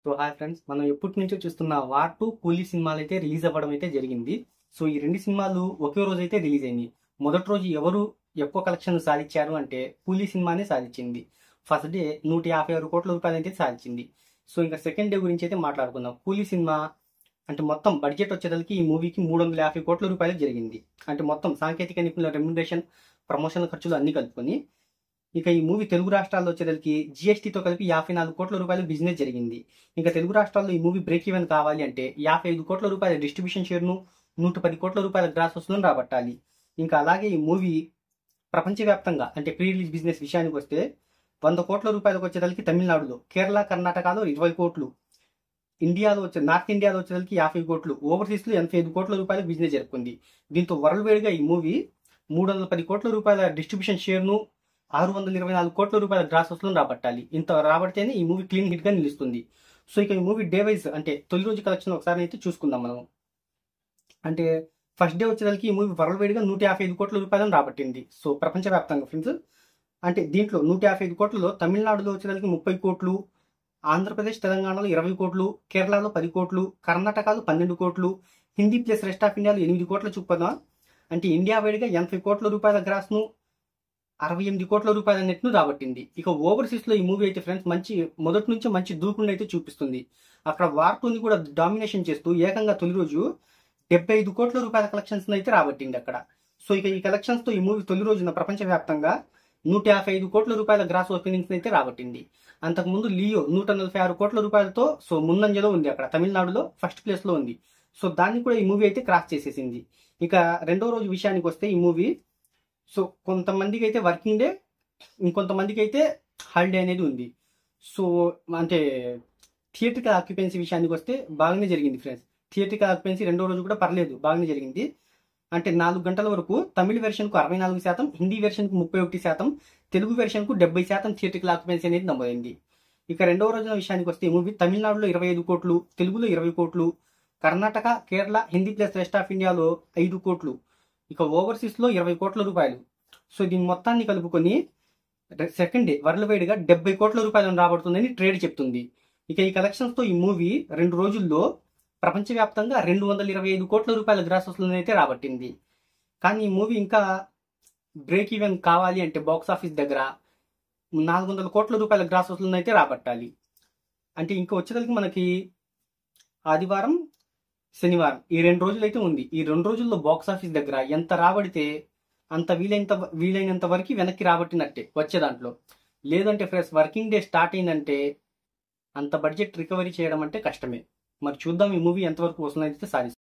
So hi friends, మనం ఎప్పటి నుంచో చూస్తున్న వార్ 2 కూలీ సినిమాలు అయితే రిలీజ్ అవ్వడం అయితే జరిగింది. సో ఈ రెండు సినిమాలు ఒకే రోజు అయితే రిలీజ్ అయింది. మొదటి రోజు ఎవరు ఎక్కువ కలెక్షన్ సాధించారు అంటే కూలీ సినిమానే సాధించింది. ఫస్ట్ డే 156 కోట్ల రూపాయలు అయితే సాధించింది. సో ఇంకా సెకండ్ డే గురించి అయితే మాట్లాడుకుందాం. కూలీ సినిమా అంటే మొత్తం బడ్జెట్ వచ్చేసరికి ఈ మూవీకి 350 కోట్ల రూపాయలు జరిగింది. అంటే మొత్తం సాంకేతిక నిపుణుల రెమ్యునరేషన్, ప్రమోషన్ ఖర్చులు అన్ని కలుపుకొని. ఇక ఈ మూవీ తెలుగు రాష్ట్రాల్లో వచ్చేసరికి జిఎస్టీతో కలిపి 54 కోట్ల రూపాయలు బిజినెస్ జరిగింది. ఇంకా తెలుగు రాష్ట్రాల్లో ఈ మూవీ బ్రేక్ ఈవెన్ కావాలి అంటే 55 కోట్ల రూపాయల డిస్ట్రిబ్యూషన్ షేర్ను, 110 కోట్ల రూపాయల గ్రాస్ వసూలను రాబట్టాలి. ఇంకా అలాగే ఈ మూవీ ప్రపంచవ్యాప్తంగా అంటే ప్రీ రిలీజ్ బిజినెస్ విషయానికి వస్తే 100 కోట్ల రూపాయలకు వచ్చేసరికి తమిళనాడులో, కేరళ, కర్ణాటకలో 20 కోట్లు, ఇండియాలో నార్త్ ఇండియాలో వచ్చేసరికి 50 కోట్లు, ఓవర్సీస్లో 85 కోట్ల రూపాయలు బిజినెస్ జరుపుకుంది. దీంతో వరల్డ్ వైడ్గా ఈ మూవీ 310 కోట్ల రూపాయల డిస్ట్రిబ్యూషన్ షేర్ను, 624 కోట్ల రూపాయల గ్రాస్ వసూలను రాబట్టాలి. ఇంత రాబడితేనే ఈ మూవీ క్లీన్ హిట్ గా నిలుస్తుంది. సో ఇక ఈ మూవీ డే వైజ్ అంటే తొలి రోజు కలెక్షన్ ఒకసారి అయితే చూసుకుందాం మనం. అంటే ఫస్ట్ డే వచ్చేసరికి ఈ మూవీ వరల్డ్ వైడ్ గా 155 కోట్ల రూపాయలను రాబట్టింది. సో ప్రపంచవ్యాప్తంగా ఫ్రెండ్స్, అంటే దీంట్లో 155 కోట్లలో తమిళనాడులో వచ్చేసరికి 30 కోట్లు, ఆంధ్రప్రదేశ్, తెలంగాణలో 20 కోట్లు, కేరళలో 10 కోట్లు, కర్ణాటకలో 12 కోట్లు, హిందీ ప్లస్ రెస్ట్ ఆఫ్ ఇండియాలో 8 కోట్ల చొప్పున, అంటే ఇండియా వైడ్ గా 80 కోట్ల రూపాయల గ్రాస్ ను, 68 కోట్ల రూపాయల నెట్ ను రాబట్టింది. ఇక ఓవర్సీస్ లో ఈ మూవీ అయితే ఫ్రెండ్స్ మొదటి నుంచి మంచి దూకుడుని అయితే చూపిస్తుంది. అక్కడ వార్ 2ని కూడా డామినేషన్ చేస్తూ ఏకంగా తొలి రోజు 75 కోట్ల రూపాయల కలెక్షన్స్ అయితే రాబట్టింది అక్కడ. సో ఇక ఈ కలెక్షన్స్ తో ఈ మూవీ తొలి రోజున ప్రపంచవ్యాప్తంగా 155 కోట్ల రూపాయల గ్రాస్ ఓపెనింగ్స్ అయితే రాబట్టింది. అంతకుముందు లియో 146 కోట్ల రూపాయలతో సో ముందంజలో ఉంది, అక్కడ తమిళనాడులో ఫస్ట్ ప్లేస్ లో ఉంది. సో దాన్ని కూడా ఈ మూవీ అయితే క్రాస్ చేసేసింది. ఇక రెండో రోజు విషయానికి వస్తే ఈ మూవీ సో కొంతమందికి అయితే వర్కింగ్ డే, ఇంకొంతమందికి అయితే హాలిడే అనేది ఉంది. సో అంటే థియేట్రికల్ ఆక్యుపెన్సీ విషయానికి వస్తే బాగానే జరిగింది ఫ్రెండ్స్. థియేట్రికల్ ఆక్యుపెన్సీ రెండో రోజు కూడా పర్లేదు, బాగానే జరిగింది. అంటే 4 గంటల వరకు తమిళ వెర్షన్కు 64%, హిందీ వెర్షన్కు 31%, తెలుగు వెర్షన్కు 70% థియేట్రికల్ ఆక్యుపెన్సీ అనేది నమోదైంది. ఇక రెండవ రోజున విషయానికి వస్తే ఈ మూవీ తమిళనాడులో 25 కోట్లు, తెలుగులో 20 కోట్లు, Karnataka, Kerala, Hindi plus rest of ఇండియాలో 5 కోట్లు, ఇక ఓవర్సీస్ లో 20 కోట్ల రూపాయలు. సో దీని మొత్తాన్ని కలుపుకొని సెకండ్ డే వరల్డ్ వైడ్ గా 70 కోట్ల రూపాయలను రాబడుతుందని ట్రేడ్ చెప్తుంది. ఇక ఈ కలెక్షన్స్ తో ఈ మూవీ 2 రోజుల్లో ప్రపంచవ్యాప్తంగా 225 కోట్ల రూపాయల గ్రాస్ వసూలను అయితే రాబట్టింది. కానీ ఈ మూవీ ఇంకా బ్రేక్ ఈవెన్ కావాలి అంటే బాక్స్ ఆఫీస్ దగ్గర 400 కోట్ల రూపాయల గ్రాస్ వసూలను అయితే రాబట్టాలి. అంటే ఇంకా వచ్చేసరికి మనకి ఆదివారం, శనివారం ఈ 2 రోజులు అయితే ఉంది. ఈ 2 రోజుల్లో బాక్స్ ఆఫీస్ దగ్గర ఎంత రాబడితే అంత వీలైనంత వరకు వెనక్కి రాబట్టినట్టే వచ్చే దాంట్లో. లేదంటే ఫ్రెండ్స్ వర్కింగ్ డే స్టార్ట్ అయిందంటే అంత బడ్జెట్ రికవరీ చేయడం అంటే కష్టమే. మరి చూద్దాం ఈ మూవీ ఎంతవరకు వస్తుందని అయితే సాధిస్తుంది.